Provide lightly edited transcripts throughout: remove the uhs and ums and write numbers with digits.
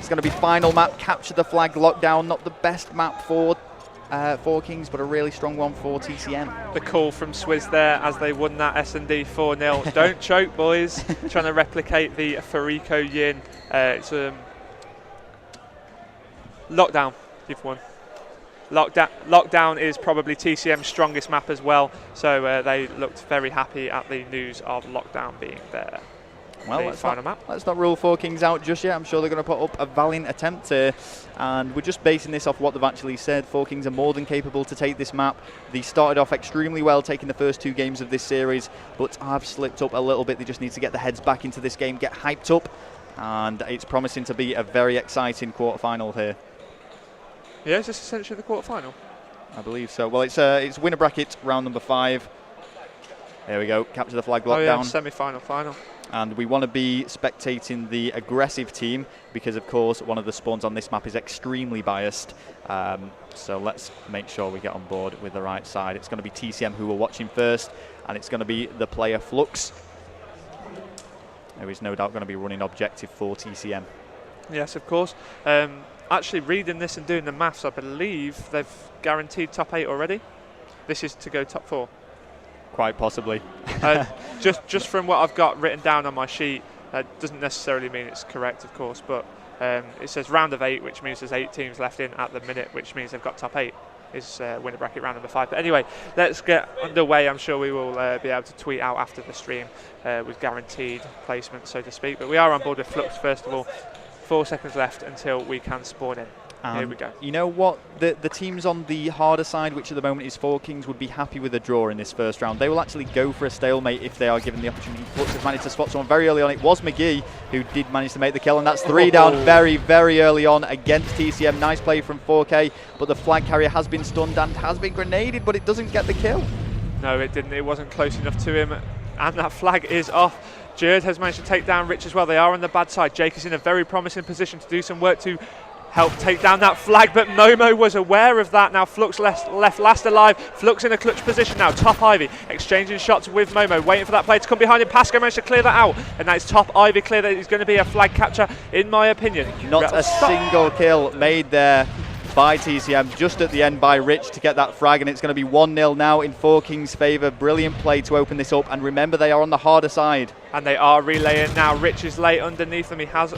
It's going to be final map, capture the flag, lockdown. Not the best map for 4Kings, but a really strong one for TCM. The call from Swizz there as they won that S&D 4-0. Don't choke, boys. Trying to replicate the Fariko Yin. It's lockdown. You've won. Lockdown is probably TCM's strongest map as well, so they looked very happy at the news of lockdown being there. Well, let's not rule 4Kings out just yet. I'm sure they're going to put up a valiant attempt here, and we're just basing this off what they've actually said. 4Kings are more than capable to take this map. They started off extremely well, taking the first 2 games of this series, but have slipped up a little bit. They just need to get their heads back into this game, get hyped up, and it's promising to be a very exciting quarterfinal here. Yeah, is this essentially the quarterfinal? I believe so. Well, it's winner bracket round number 5. There we go. Capture the flag, lockdown. Oh yeah, semi-final, final. And we want to be spectating the aggressive team because, of course, one of the spawns on this map is extremely biased. So let's make sure we get on board with the right side. It's going to be TCM who we're watching first, and it's going to be the player Flux, who is no doubt going to be running objective for TCM. Yes, of course. Actually, reading this and doing the maths, I believe they've guaranteed top 8 already. This is to go top 4. Quite possibly. Just from what I've got written down on my sheet, doesn't necessarily mean it's correct, of course, but it says round of 8, which means there's 8 teams left in at the minute, which means they've got top 8 is winner bracket round number 5. But anyway, let's get underway. I'm sure we will be able to tweet out after the stream with guaranteed placement, so to speak. But we are on board with Flux first of all. 4 seconds left until we can spawn in. Here we go. You know what? The teams on the harder side, which at the moment is 4Kings, would be happy with a draw in this first round. They will actually go for a stalemate if they are given the opportunity. Flux has managed to spot someone very early on. It was McGee who did manage to make the kill, and that's 3 down very, very early on against TCM. Nice play from 4K, but the flag carrier has been stunned and has been grenaded, but it doesn't get the kill. No, it didn't. It wasn't close enough to him, and that flag is off. Jerd has managed to take down Rich as well. They are on the bad side. Jake is in a very promising position to do some work to help take down that flag, but Momo was aware of that. Now Flux left last alive. Flux in a clutch position now. Top Ivy exchanging shots with Momo, waiting for that player to come behind him. Pasco managed to clear that out, and that's Top Ivy clear. That is going to be a flag capture, in my opinion. Not a single kill made there by TCM, just at the end by Rich to get that frag, and it's going to be 1-0 now in 4Kings' favour. Brilliant play to open this up, and remember they are on the harder side. And they are relaying now. Rich is late underneath them. He has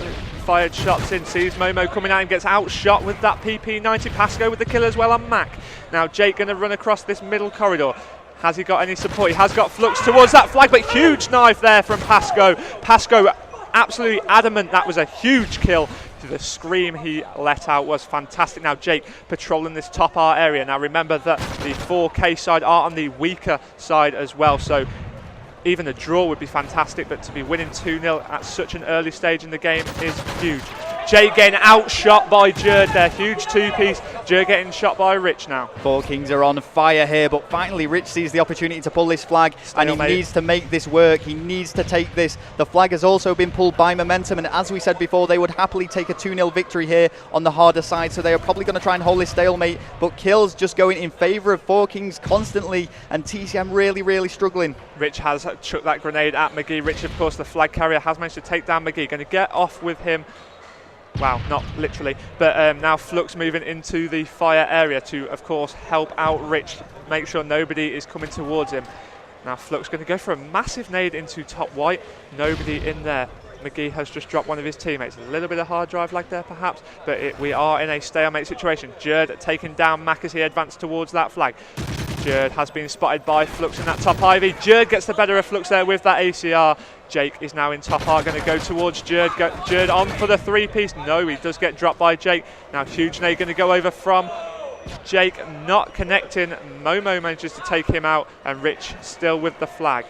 fired shots in, sees Momo coming out and gets outshot with that PP90. Pasco with the kill as well on Mac. Now Jake going to run across this middle corridor. Has he got any support? He has got Flux towards that flag, but huge knife there from Pasco. Pasco absolutely adamant that was a huge kill. The scream he let out was fantastic. Now Jake patrolling this top R area. Now remember that the 4K side are on the weaker side as well, so even a draw would be fantastic, but to be winning 2-0 at such an early stage in the game is huge. Jake getting outshot by Jerd there, huge 2-piece. Jerd getting shot by Rich now. 4Kings are on fire here, but finally Rich sees the opportunity to pull this flag, and he needs to make this work. He needs to take this. The flag has also been pulled by Momentum, and as we said before, they would happily take a 2-0 victory here on the harder side, so they are probably going to try and hold this stalemate, but kills just going in favour of 4Kings constantly, and TCM really, really struggling. Rich has chucked that grenade at McGee. Rich, of course, the flag carrier, has managed to take down McGee. Going to get off with him. Wow, not literally, but now Flux moving into the fire area to, of course, help out Rich, make sure nobody is coming towards him. Now Flux going to go for a massive nade into top white, nobody in there. McGee has just dropped one of his teammates. A little bit of hard drive lag there perhaps, but we are in a stalemate situation. Jerd taking down Mac as he advanced towards that flag. Jerd has been spotted by Flux in that top Ivy. Jerd gets the better of Flux there with that ACR. Jake is now in top R, going to go towards Jerd. Jerd on for the 3-piece. No, he does get dropped by Jake. Now huge nade going to go over from Jake, not connecting. Momo manages to take him out, and Rich still with the flag.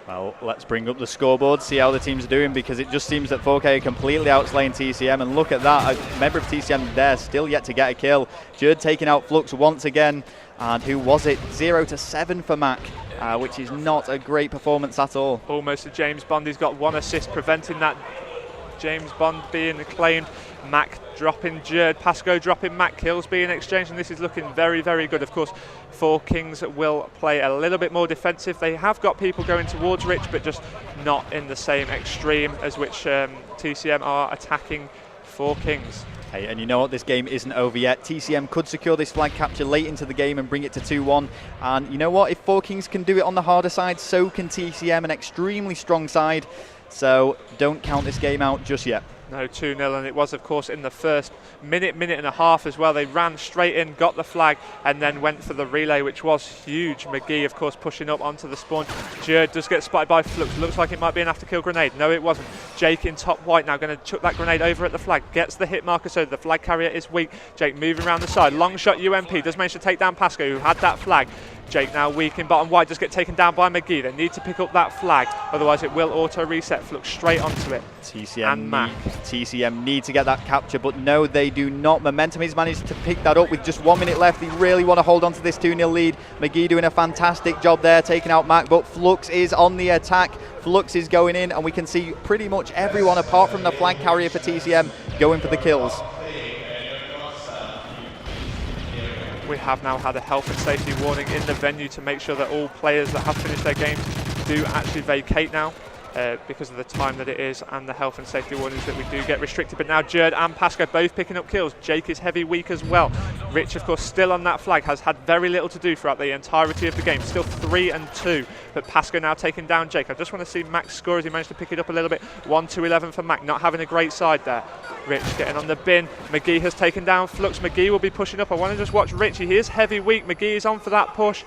Well, let's bring up the scoreboard, see how the teams are doing, because it just seems that 4K are completely outslaying TCM, and look at that, a member of TCM there still yet to get a kill. Jerd taking out Flux once again, and who was it? 0-7 for Mac, which is not a great performance at all. Almost a James Bond. He's got 1 assist preventing that James Bond being claimed. Mac dropping Jerd, Pasco dropping Mac, kills being exchanged, and this is looking very, very good. Of course, 4Kings will play a little bit more defensive. They have got people going towards Rich, but just not in the same extreme as which TCM are attacking 4Kings. Hey, and you know what? This game isn't over yet. TCM could secure this flag capture late into the game and bring it to 2-1. And you know what? If 4Kings can do it on the harder side, so can TCM, an extremely strong side. So don't count this game out just yet. No, 2-0, and it was, of course, in the first minute and a half as well. They ran straight in, got the flag, and then went for the relay, which was huge. McGee, of course, pushing up onto the spawn. Jerd does get spotted by Flux. Looks like it might be an after-kill grenade. No, it wasn't. Jake in top white now going to chuck that grenade over at the flag. Gets the hit marker, so the flag carrier is weak. Jake moving around the side. Long shot UMP. Does manage to take down Pasco, who had that flag. Jake now weak in bottom white, does get taken down by McGee. They need to pick up that flag, otherwise it will auto-reset. Flux straight onto it. TCM need to get that capture, but no, they do not. Momentum has managed to pick that up with just 1 minute left. They really want to hold on to this 2-0 lead. McGee doing a fantastic job there, taking out Mac, but Flux is on the attack. Flux is going in, and we can see pretty much everyone, apart from the flag carrier for TCM, going for the kills. We have now had a health and safety warning in the venue to make sure that all players that have finished their games do actually vacate now because of the time that it is and the health and safety warnings that we do get restricted. But now Jerd and Pasco both picking up kills. Jake is heavy weak as well. Rich, of course, still on that flag, has had very little to do throughout the entirety of the game. Still 3-2, but Pasco now taking down Jake. I just want to see Mac's score as he managed to pick it up a little bit. 1-11 for Mac, not having a great side there. Rich getting on the bin. McGee has taken down Flux. McGee will be pushing up. I want to just watch Rich. He is heavy weak. McGee is on for that push.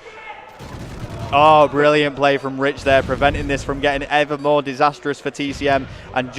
Oh, brilliant play from Rich there, preventing this from getting ever more disastrous for TCM. And